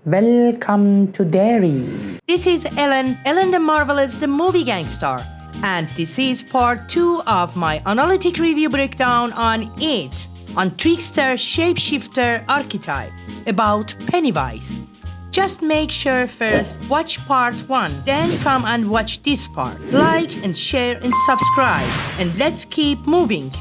Welcome to Derry. This is Ellen the Marvelous, the Movie Gangstar, and this is part 2 of my analytic review breakdown on it, on Trickster Shapeshifter Archetype, about Pennywise. Just make sure first watch part 1, then come and watch this part. Like and share and subscribe, and let's keep moving.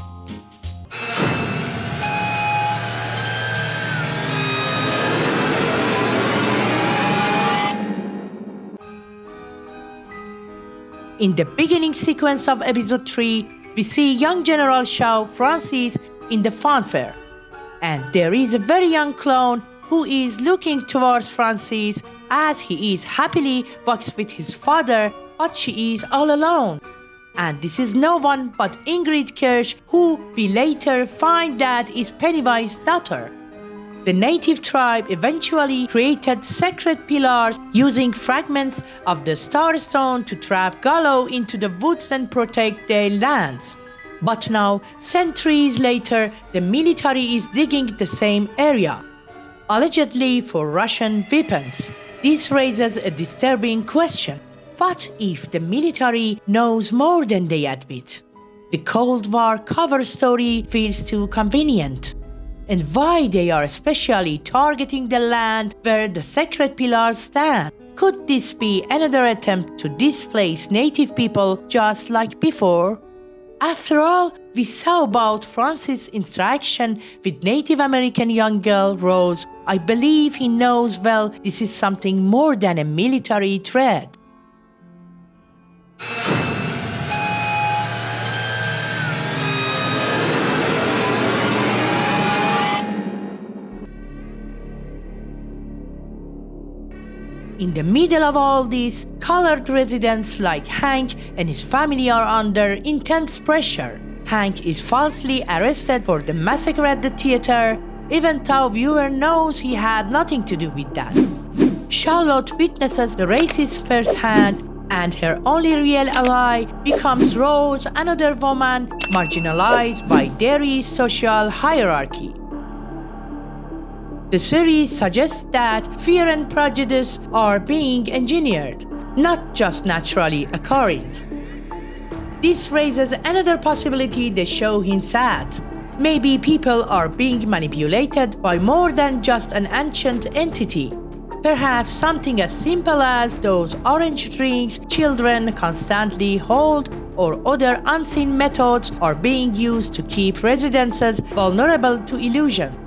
In the beginning sequence of episode 3, we see young General Shaw Francis in the fanfare. And there is a very young clown who is looking towards Francis as he is happily walks with his father, but she is all alone. And this is no one but Ingrid Kirsch, who we later find that is Pennywise's daughter. The native tribe eventually created sacred pillars using fragments of the Star Stone to trap BELLOW into the woods and protect their lands. But now, centuries later, the military is digging the same area, allegedly for Russian weapons. This raises a disturbing question. What if the military knows more than they admit? The Cold War cover story feels too convenient. And why they are especially targeting the land where the sacred pillars stand? Could this be another attempt to displace native people just like before? After all, we saw about Francis' interaction with Native American young girl Rose. I believe he knows well this is something more than a military threat. In the middle of all this, colored residents like Hank and his family are under intense pressure. Hank is falsely arrested for the massacre at the theater, even though viewer knows he had nothing to do with that. Charlotte witnesses the racist firsthand, and her only real ally becomes Rose, another woman marginalized by Derry's social hierarchy. The series suggests that fear and prejudice are being engineered, not just naturally occurring. This raises another possibility the show hints at. Maybe people are being manipulated by more than just an ancient entity. Perhaps something as simple as those orange drinks children constantly hold, or other unseen methods are being used to keep residences vulnerable to illusion.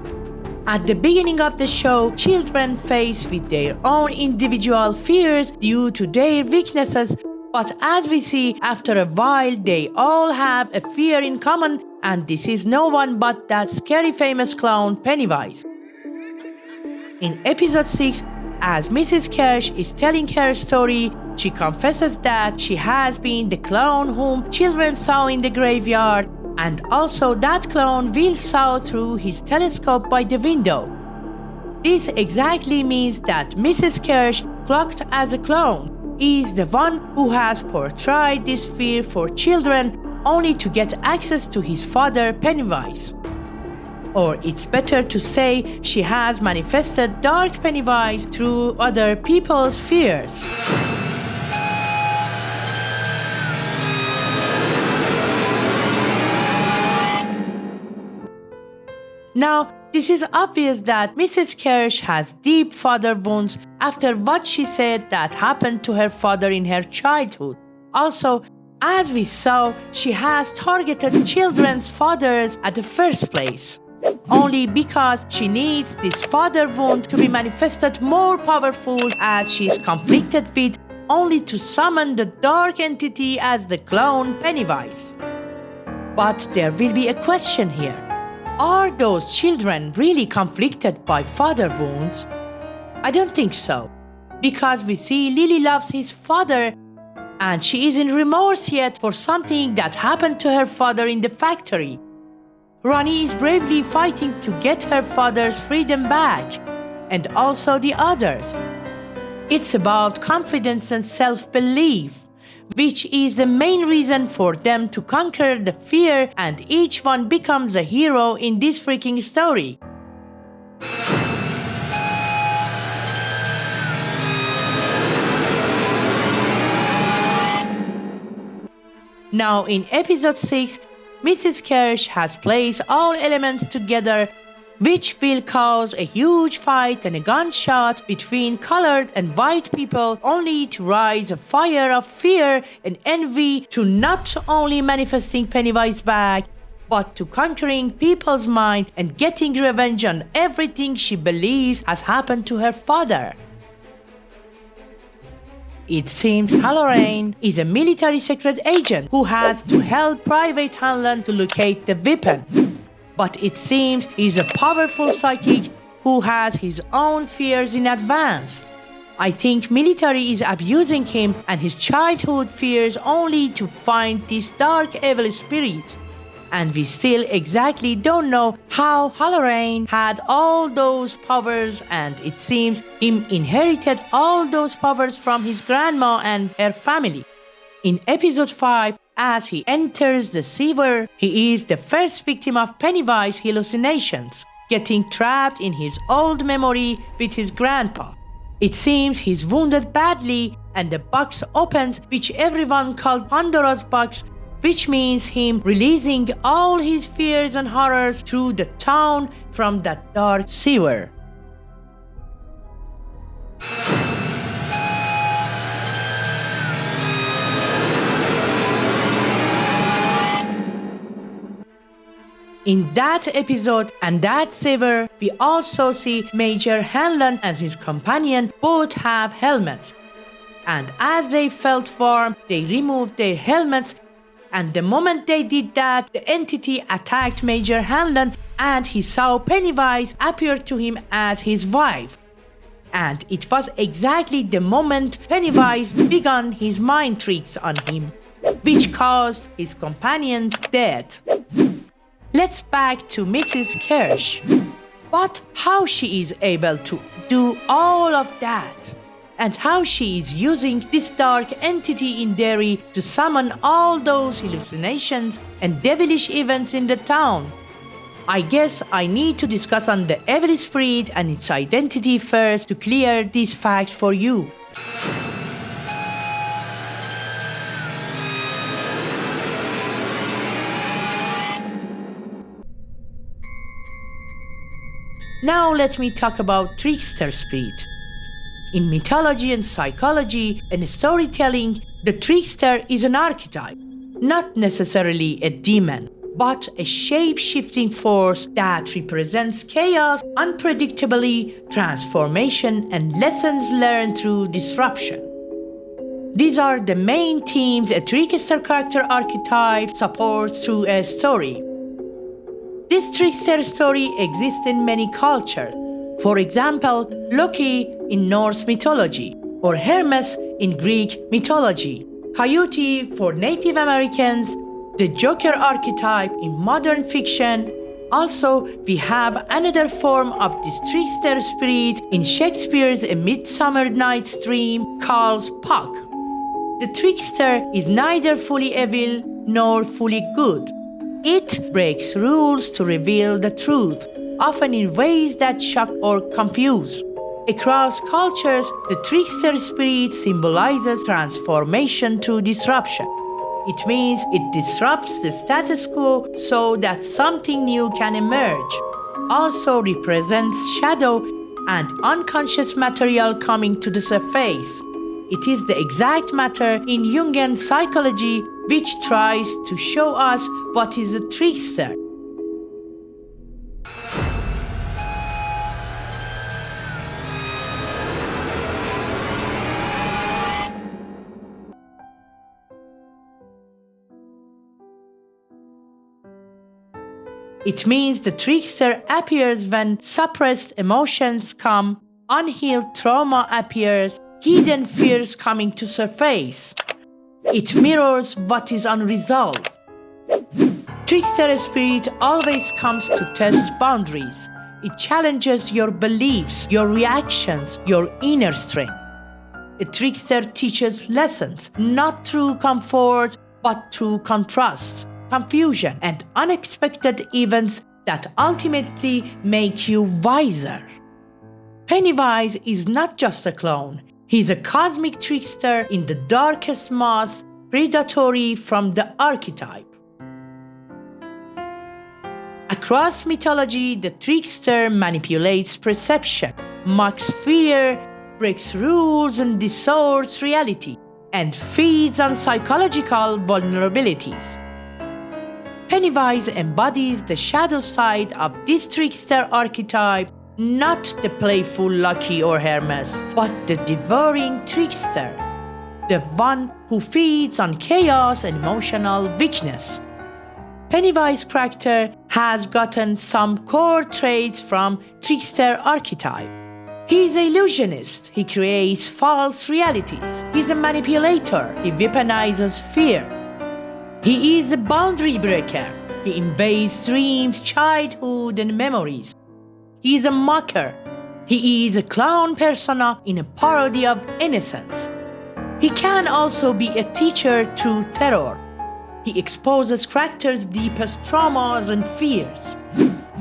At the beginning of the show, children face with their own individual fears due to their weaknesses, but as we see, after a while, they all have a fear in common, and this is no one but that scary famous clown Pennywise. In episode 6, as Mrs. Kirsch is telling her story, she confesses that she has been the clown whom children saw in the graveyard, and also that clown Will saw through his telescope by the window. This exactly means that Mrs. Kirsch, clocked as a clown, is the one who has portrayed this fear for children only to get access to his father Pennywise. Or it's better to say she has manifested dark Pennywise through other people's fears. Now, this is obvious that Mrs. Kirsch has deep father wounds after what she said that happened to her father in her childhood. Also, as we saw, she has targeted children's fathers at the first place, only because she needs this father wound to be manifested more powerful as she is conflicted with, only to summon the dark entity as the clown Pennywise. But there will be a question here. Are those children really conflicted by father wounds? I don't think so, because we see Lily loves his father and she isn't remorse yet for something that happened to her father in the factory. Ronnie is bravely fighting to get her father's freedom back, and also the others. It's about confidence and self-belief, which is the main reason for them to conquer the fear, and each one becomes a hero in this freaking story. Now in episode 6, Mrs. Kirsch has placed all elements together, which will cause a huge fight and a gunshot between colored and white people, only to rise a fire of fear and envy to not only manifesting Pennywise back, but to conquering people's mind and getting revenge on everything she believes has happened to her father. It seems Hallorann is a military secret agent who has to help Private Hanlon to locate the weapon. But it seems he's a powerful psychic who has his own fears in advance. I think military is abusing him and his childhood fears only to find this dark evil spirit. And we still exactly don't know how Hallorann had all those powers, and it seems him inherited all those powers from his grandma and her family. In episode 5, as he enters the sewer, he is the first victim of Pennywise hallucinations, getting trapped in his old memory with his grandpa. It seems he's wounded badly and the box opens, which everyone called Pandora's box, which means him releasing all his fears and horrors through the town from that dark sewer. In that episode and that sewer, we also see Major Hanlon and his companion both have helmets. And as they felt warm, they removed their helmets, and the moment they did that, the entity attacked Major Hanlon and he saw Pennywise appear to him as his wife. And it was exactly the moment Pennywise began his mind tricks on him, which caused his companion's death. Let's back to Mrs. Kirsch. But how she is able to do all of that? And how she is using this dark entity in Derry to summon all those hallucinations and devilish events in the town? I guess I need to discuss on the evil spirit and its identity first to clear these facts for you. Now let me talk about trickster spirit. In mythology and psychology and storytelling, the trickster is an archetype, not necessarily a demon, but a shape-shifting force that represents chaos, unpredictability, transformation, and lessons learned through disruption. These are the main themes a trickster character archetype supports through a story. This trickster story exists in many cultures. For example, Loki in Norse mythology, or Hermes in Greek mythology, Coyote for Native Americans, the Joker archetype in modern fiction. Also, we have another form of this trickster spirit in Shakespeare's A Midsummer Night's Dream called Puck. The trickster is neither fully evil nor fully good. It breaks rules to reveal the truth, often in ways that shock or confuse. Across cultures, the trickster spirit symbolizes transformation through disruption. It means it disrupts the status quo so that something new can emerge. Also represents shadow and unconscious material coming to the surface. It is the exact matter in Jungian psychology which tries to show us what is a trickster. It means the trickster appears when suppressed emotions come, unhealed trauma appears, hidden fears coming to surface. It mirrors what is unresolved. Trickster spirit always comes to test boundaries. It challenges your beliefs, your reactions, your inner strength. A trickster teaches lessons, not through comfort, but through contrasts, confusion, and unexpected events that ultimately make you wiser. Pennywise is not just a clown. He's a cosmic trickster in the darkest mask, predatory from the archetype. Across mythology, the trickster manipulates perception, mocks fear, breaks rules and distorts reality, and feeds on psychological vulnerabilities. Pennywise embodies the shadow side of this trickster archetype, not the playful Lucky or Hermes, but the devouring trickster, the one who feeds on chaos and emotional weakness. Pennywise's character has gotten some core traits from trickster archetype. He is an illusionist. He creates false realities. He's a manipulator. He weaponizes fear. He is a boundary breaker. He invades dreams, childhood, and memories. He is a mocker. He is a clown persona in a parody of innocence. He can also be a teacher through terror. He exposes characters' deepest traumas and fears.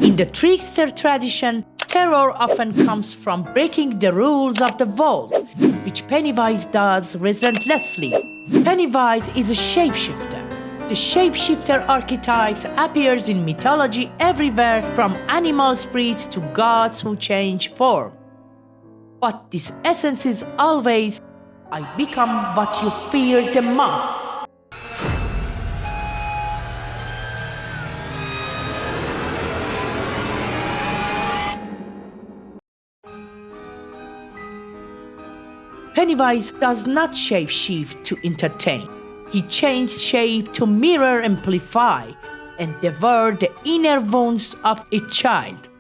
In the trickster tradition, terror often comes from breaking the rules of the world, which Pennywise does relentlessly. Pennywise is a shapeshifter. The shapeshifter archetypes appears in mythology everywhere, from animal spirits to gods who change form. But this essence is always, I become what you fear the most. Pennywise does not shapeshift to entertain. He changes shape to mirror, amplify, and devour the inner wounds of a child.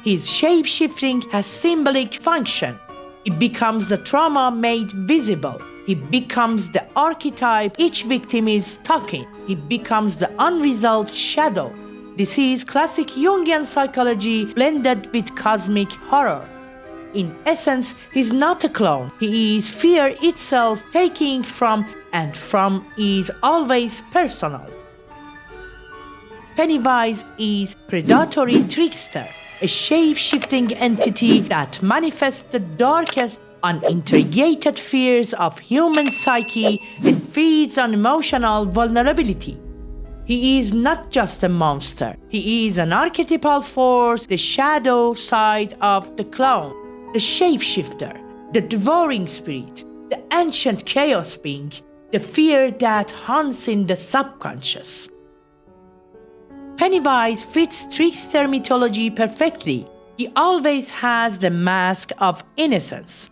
His shapeshifting has symbolic function. It becomes the trauma made visible. He becomes the archetype each victim is stuck in. He becomes the unresolved shadow. This is classic Jungian psychology blended with cosmic horror. In essence, he's not a clone. He is fear itself, taking from and from is always personal. Pennywise is predatory trickster, a shape-shifting entity that manifests the darkest, uninterrogated fears of human psyche and feeds on emotional vulnerability. He is not just a monster. He is an archetypal force, the shadow side of the clown, the shapeshifter, the devouring spirit, the ancient chaos being, the fear that haunts in the subconscious. Pennywise fits trickster mythology perfectly. He always has the mask of innocence.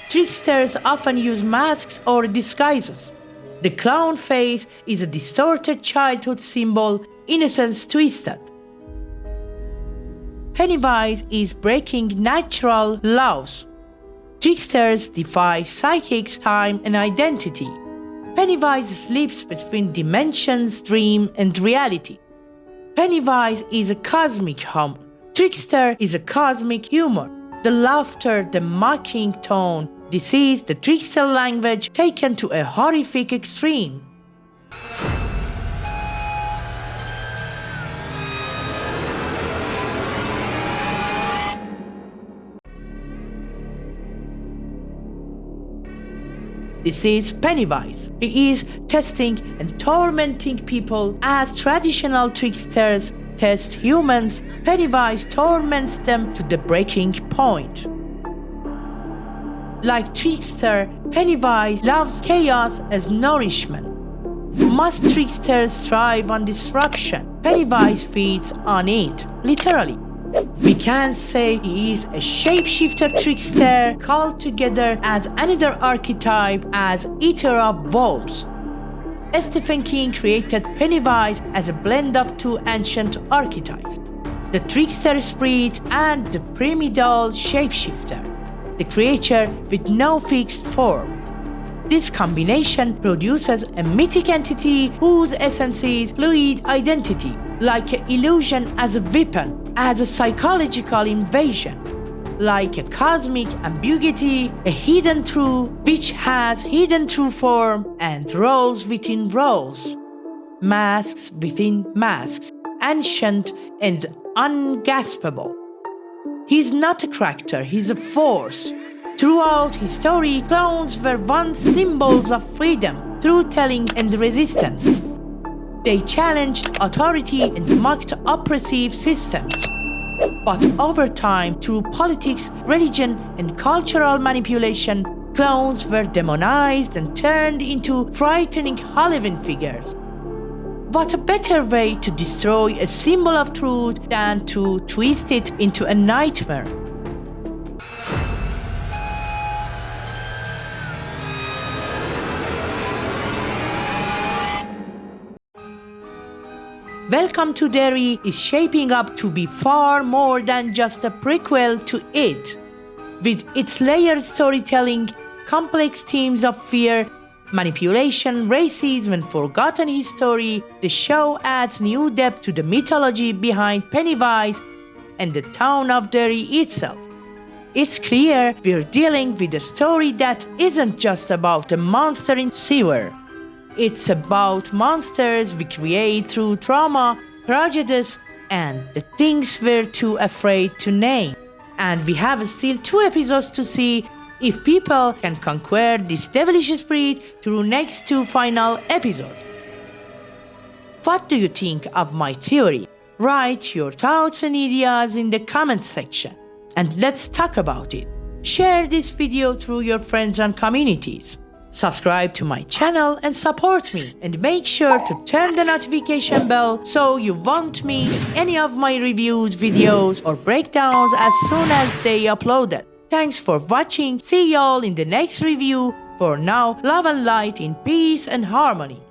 Tricksters often use masks or disguises. The clown face is a distorted childhood symbol, innocence twisted. Pennywise is breaking natural laws. Tricksters defy psychics, time, and identity. Pennywise sleeps between dimensions, dream, and reality. Pennywise is a cosmic humor. Trickster is a cosmic humor. The laughter, the mocking tone. This is the trickster language taken to a horrific extreme. This is Pennywise. He is testing and tormenting people as traditional tricksters test humans. Pennywise torments them to the breaking point. Like trickster, Pennywise loves chaos as nourishment. Most tricksters thrive on disruption. Pennywise feeds on it, literally. We can say he is a shapeshifter trickster called together as another archetype as eater of wolves. Stephen King created Pennywise as a blend of two ancient archetypes, the trickster spirit and the pyramidal shapeshifter, the creature with no fixed form. This combination produces a mythic entity whose essence is fluid identity, like an illusion as a weapon, as a psychological invasion, like a cosmic ambiguity, a hidden truth which has hidden true form and roles within roles, masks within masks, ancient and ungraspable. He's not a character, he's a force. Throughout history, clowns were once symbols of freedom, truth-telling, and resistance. They challenged authority and mocked oppressive systems. But over time, through politics, religion, and cultural manipulation, clowns were demonized and turned into frightening Halloween figures. What a better way to destroy a symbol of truth than to twist it into a nightmare? Welcome to Derry is shaping up to be far more than just a prequel to it. With its layered storytelling, complex themes of fear, manipulation, racism, and forgotten history, the show adds new depth to the mythology behind Pennywise and the town of Derry itself. It's clear we're dealing with a story that isn't just about a monster in sewer. It's about monsters we create through trauma, prejudice, and the things we're too afraid to name. And we have still 2 episodes to see if people can conquer this devilish spirit through next 2 final episodes. What do you think of my theory? Write your thoughts and ideas in the comment section, and let's talk about it. Share this video through your friends and communities. Subscribe to my channel and support me, and make sure to turn the notification bell so you won't miss any of my reviews, videos, or breakdowns as soon as they uploaded. Thanks for watching. See y'all in the next review. For now, love and light in peace and harmony.